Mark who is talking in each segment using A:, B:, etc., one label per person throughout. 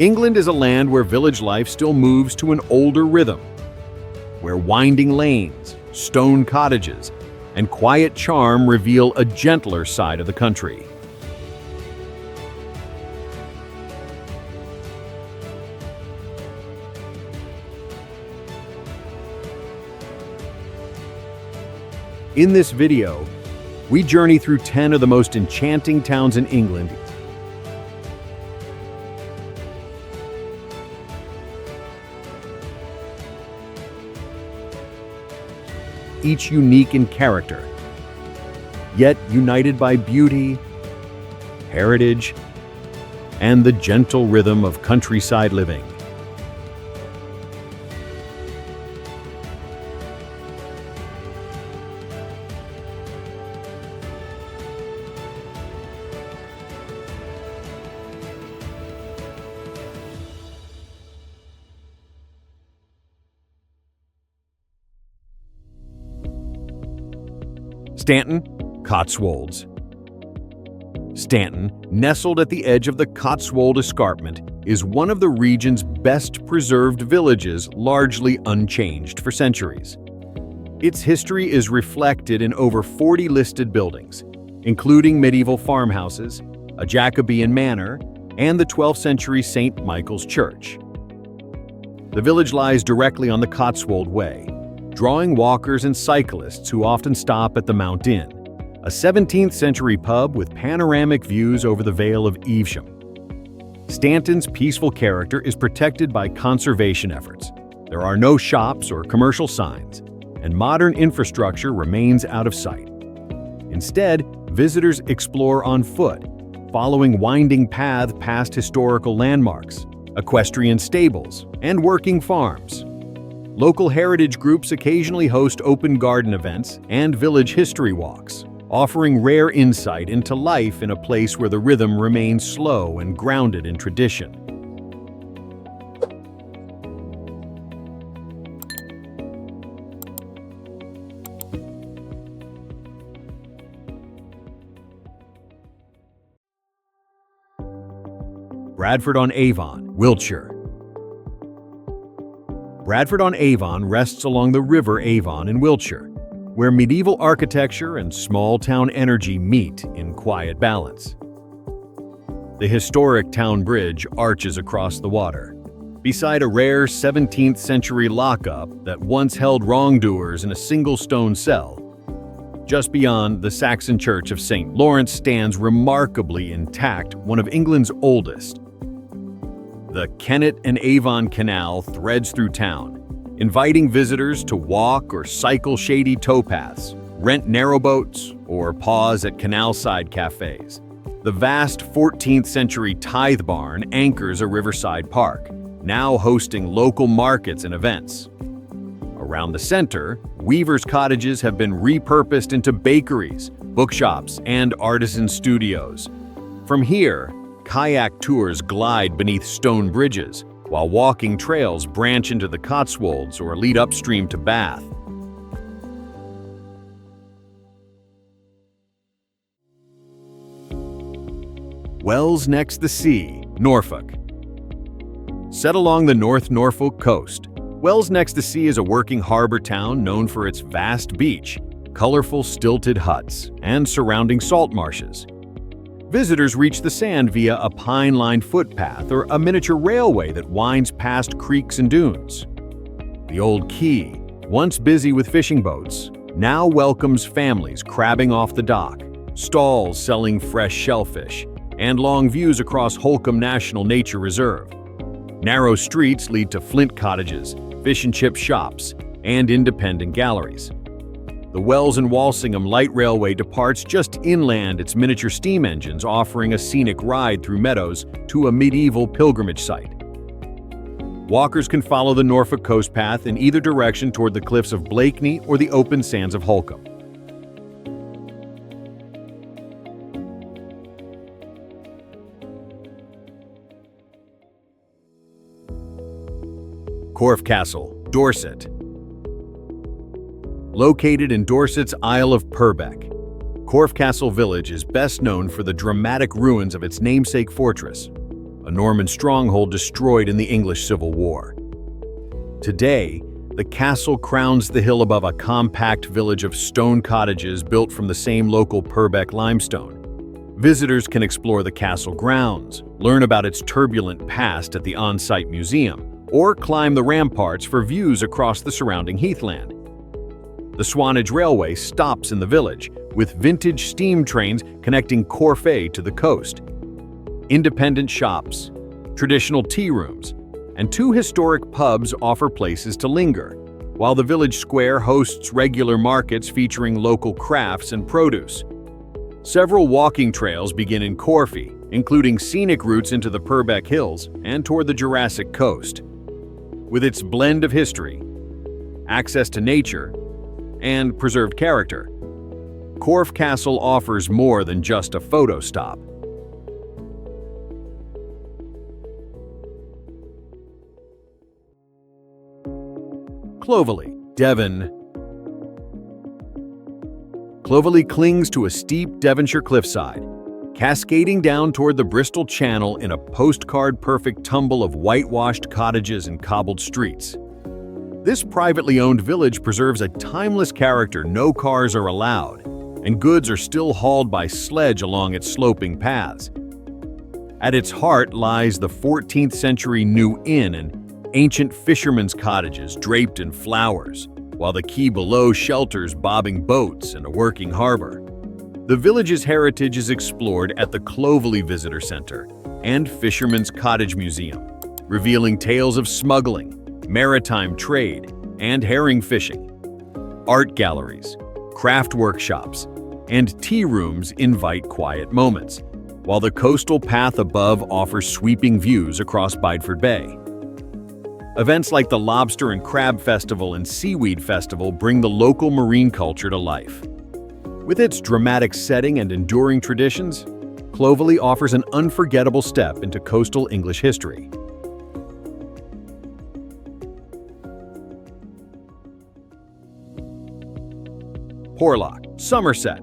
A: England is a land where village life still moves to an older rhythm, where winding lanes, stone cottages, and quiet charm reveal a gentler side of the country. In this video, we journey through 10 of the most enchanting towns in England. Each unique in character, yet united by beauty, heritage, and the gentle rhythm of countryside living. Stanton, Cotswolds. Stanton, nestled at the edge of the Cotswold Escarpment, is one of the region's best preserved villages, largely unchanged for centuries. Its history is reflected in over 40 listed buildings, including medieval farmhouses, a Jacobean manor, and the 12th century St. Michael's Church. The village lies directly on the Cotswold Way, drawing walkers and cyclists who often stop at the Mount Inn, a 17th century pub with panoramic views over the Vale of Evesham. Stanton's peaceful character is protected by conservation efforts. There are no shops or commercial signs, and modern infrastructure remains out of sight. Instead, visitors explore on foot, following winding paths past historical landmarks, equestrian stables, and working farms. Local heritage groups occasionally host open garden events and village history walks, offering rare insight into life in a place where the rhythm remains slow and grounded in tradition. Bradford-on-Avon, Wiltshire. Bradford-on-Avon rests along the River Avon in Wiltshire, where medieval architecture and small-town energy meet in quiet balance. The historic town bridge arches across the water, beside a rare 17th century lockup that once held wrongdoers in a single stone cell. Just beyond, the Saxon Church of St. Lawrence stands remarkably intact, one of England's oldest. The Kennet and Avon Canal threads through town, inviting visitors to walk or cycle shady towpaths, rent narrowboats, or pause at canal-side cafes. The vast 14th century tithe barn anchors a riverside park, now hosting local markets and events. Around the center, weavers' cottages have been repurposed into bakeries, bookshops, and artisan studios. From here, kayak tours glide beneath stone bridges, while walking trails branch into the Cotswolds or lead upstream to Bath. Wells next the sea, Norfolk. Set along the North Norfolk coast, Wells next the sea is a working harbor town known for its vast beach, colorful stilted huts, and surrounding salt marshes. Visitors reach the sand via a pine-lined footpath or a miniature railway that winds past creeks and dunes. The old quay, once busy with fishing boats, now welcomes families crabbing off the dock, stalls selling fresh shellfish, and long views across Holcombe National Nature Reserve. Narrow streets lead to flint cottages, fish and chip shops, and independent galleries. The Wells and Walsingham Light Railway departs just inland, its miniature steam engines offering a scenic ride through meadows to a medieval pilgrimage site. Walkers can follow the Norfolk coast path in either direction toward the cliffs of Blakeney or the open sands of Holcombe. Corfe Castle, Dorset. Located in Dorset's Isle of Purbeck, Corfe Castle Village is best known for the dramatic ruins of its namesake fortress. a Norman stronghold destroyed in the English Civil War. Today, the castle crowns the hill above a compact village of stone cottages built from the same local Purbeck limestone. Visitors can explore the castle grounds, learn about its turbulent past at the on-site museum, or climb the ramparts for views across the surrounding heathland. The Swanage Railway stops in the village, with vintage steam trains connecting Corfe to the coast. Independent shops, traditional tea rooms, and two historic pubs offer places to linger, while the village square hosts regular markets featuring local crafts and produce. Several walking trails begin in Corfe, including scenic routes into the Purbeck Hills and toward the Jurassic Coast. With its blend of history, access to nature, and preserved character, Corfe Castle offers more than just a photo stop. Clovelly, Devon. Clovelly clings to a steep Devonshire cliffside, cascading down toward the Bristol Channel in a postcard-perfect tumble of whitewashed cottages and cobbled streets. This privately owned village preserves a timeless character. No cars are allowed, and goods are still hauled by sledge along its sloping paths. At its heart lies the 14th century New Inn and ancient fishermen's cottages draped in flowers, while the quay below shelters bobbing boats and a working harbor. The village's heritage is explored at the Clovelly Visitor Center and Fisherman's Cottage Museum, revealing tales of smuggling, maritime trade, and herring fishing. Art galleries, craft workshops, and tea rooms invite quiet moments, while the coastal path above offers sweeping views across Bideford Bay. Events like the Lobster and Crab Festival and Seaweed Festival bring the local marine culture to life. With its dramatic setting and enduring traditions, Clovelly offers an unforgettable step into coastal English history. Porlock, Somerset.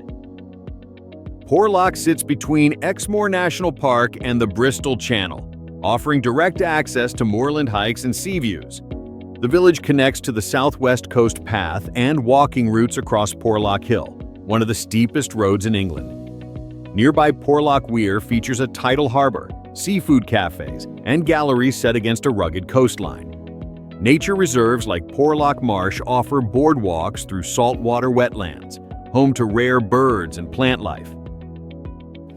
A: Porlock sits between Exmoor National Park and the Bristol Channel, offering direct access to moorland hikes and sea views. The village connects to the Southwest Coast Path and walking routes across Porlock Hill, one of the steepest roads in England. Nearby Porlock Weir features a tidal harbor, seafood cafes, and galleries set against a rugged coastline. Nature reserves like Porlock Marsh offer boardwalks through saltwater wetlands, home to rare birds and plant life.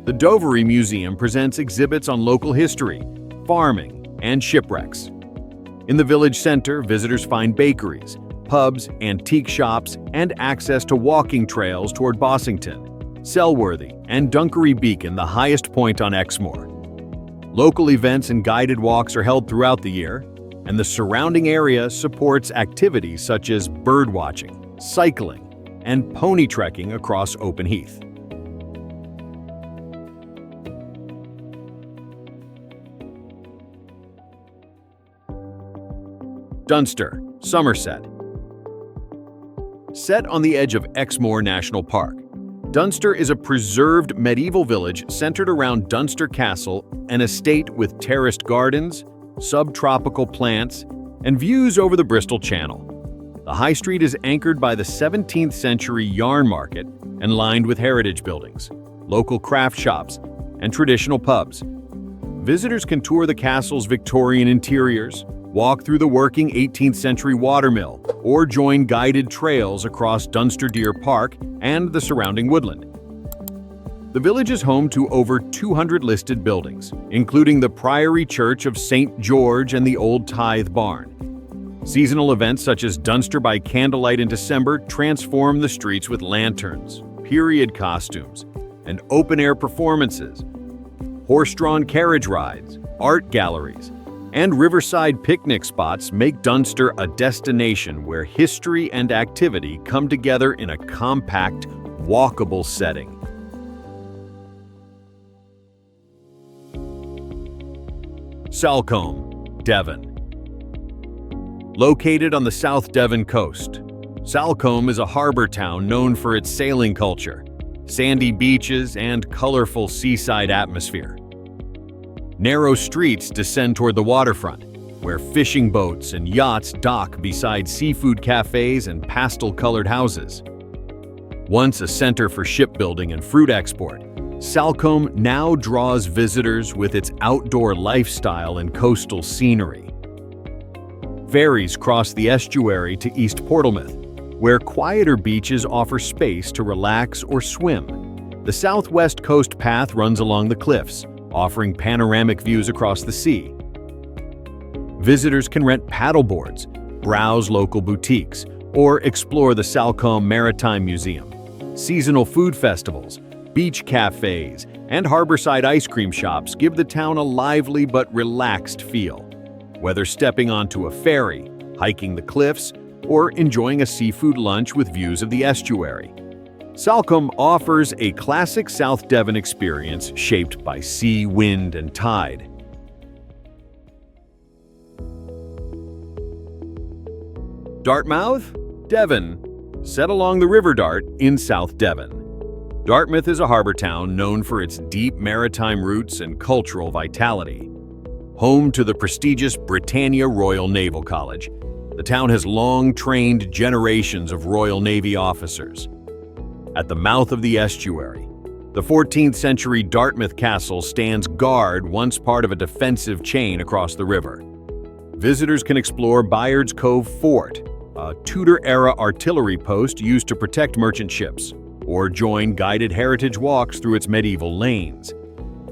A: The Dovery Museum presents exhibits on local history, farming, and shipwrecks. In the village center, visitors find bakeries, pubs, antique shops, and access to walking trails toward Bossington, Selworthy, and Dunkery Beacon, the highest point on Exmoor. Local events and guided walks are held throughout the year, and the surrounding area supports activities such as birdwatching, cycling, and pony trekking across open heath. Dunster, Somerset. Set on the edge of Exmoor National Park, Dunster is a preserved medieval village centered around Dunster Castle, an estate with terraced gardens, subtropical plants, and views over the Bristol Channel. The high street is anchored by the 17th century yarn market and lined with heritage buildings, local craft shops, and traditional pubs. Visitors can tour the castle's Victorian interiors, walk through the working 18th century watermill, or join guided trails across Dunster Deer Park and the surrounding woodland. The village is home to over 200 listed buildings, including the Priory Church of St. George and the Old Tithe Barn. Seasonal events such as Dunster by Candlelight in December transform the streets with lanterns, period costumes, and open-air performances. Horse-drawn carriage rides, art galleries, and riverside picnic spots make Dunster a destination where history and activity come together in a compact, walkable setting. Salcombe, Devon. Located on the South Devon coast, Salcombe is a harbor town known for its sailing culture, sandy beaches, and colorful seaside atmosphere. Narrow streets descend toward the waterfront, where fishing boats and yachts dock beside seafood cafes and pastel-colored houses. Once a center for shipbuilding and fruit export, Salcombe now draws visitors with its outdoor lifestyle and coastal scenery. Ferries cross the estuary to East Portsmouth, where quieter beaches offer space to relax or swim. The southwest coast path runs along the cliffs, offering panoramic views across the sea. Visitors can rent paddleboards, browse local boutiques, or explore the Salcombe Maritime Museum. Seasonal food festivals, beach cafes, and harborside ice cream shops give the town a lively but relaxed feel. Whether stepping onto a ferry, hiking the cliffs, or enjoying a seafood lunch with views of the estuary, Salcombe offers a classic South Devon experience shaped by sea, wind, and tide. Dartmouth, Devon, set along the River Dart in South Devon. Dartmouth is a harbor town known for its deep maritime roots and cultural vitality. Home to the prestigious Britannia Royal Naval College, the town has long trained generations of Royal Navy officers. At the mouth of the estuary, the 14th century Dartmouth Castle stands guard, once part of a defensive chain across the river. Visitors can explore Bayard's Cove Fort, a Tudor-era artillery post used to protect merchant ships, or join guided heritage walks through its medieval lanes.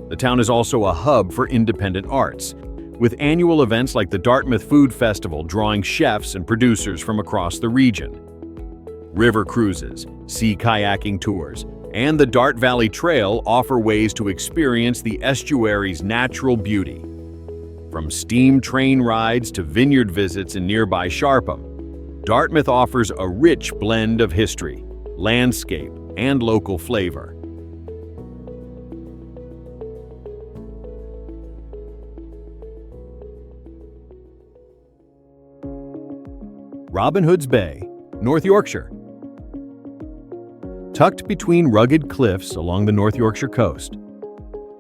A: The town is also a hub for independent arts, with annual events like the Dartmouth Food Festival drawing chefs and producers from across the region. River cruises, sea kayaking tours, and the Dart Valley Trail offer ways to experience the estuary's natural beauty. From steam train rides to vineyard visits in nearby Sharpham, Dartmouth offers a rich blend of history, landscape, and local flavor. Robin Hood's Bay, North Yorkshire. Tucked between rugged cliffs along the North Yorkshire coast,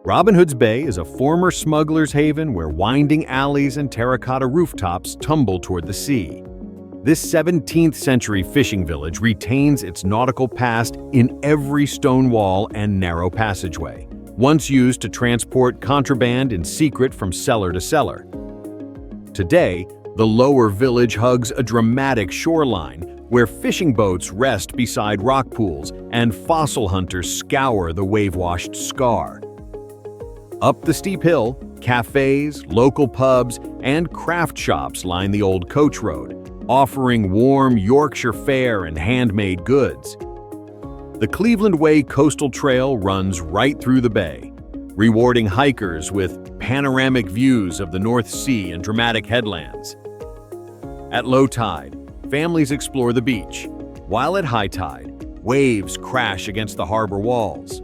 A: Robin Hood's Bay is a former smuggler's haven where winding alleys and terracotta rooftops tumble toward the sea. This 17th century fishing village retains its nautical past in every stone wall and narrow passageway, once used to transport contraband in secret from cellar to cellar. Today, the lower village hugs a dramatic shoreline where fishing boats rest beside rock pools and fossil hunters scour the wave-washed scar. Up the steep hill, cafes, local pubs, and craft shops line the old coach road, offering warm Yorkshire fare and handmade goods. The Cleveland Way Coastal Trail runs right through the bay, rewarding hikers with panoramic views of the North Sea and dramatic headlands. At low tide, families explore the beach, while at high tide, waves crash against the harbor walls.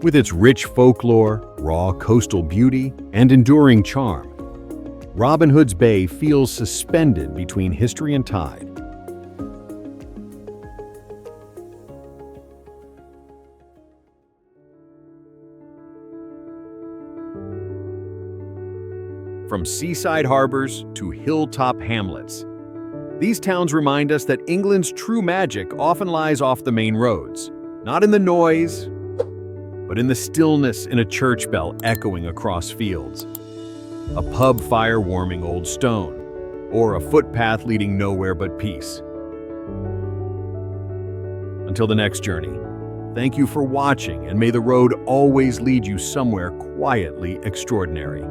A: With its rich folklore, raw coastal beauty, and enduring charm, Robin Hood's Bay feels suspended between history and tide. From seaside harbors to hilltop hamlets, these towns remind us that England's true magic often lies off the main roads, not in the noise, but in the stillness in a church bell echoing across fields, a pub fire warming old stone, or a footpath leading nowhere but peace. Until the next journey, thank you for watching, and may the road always lead you somewhere quietly extraordinary.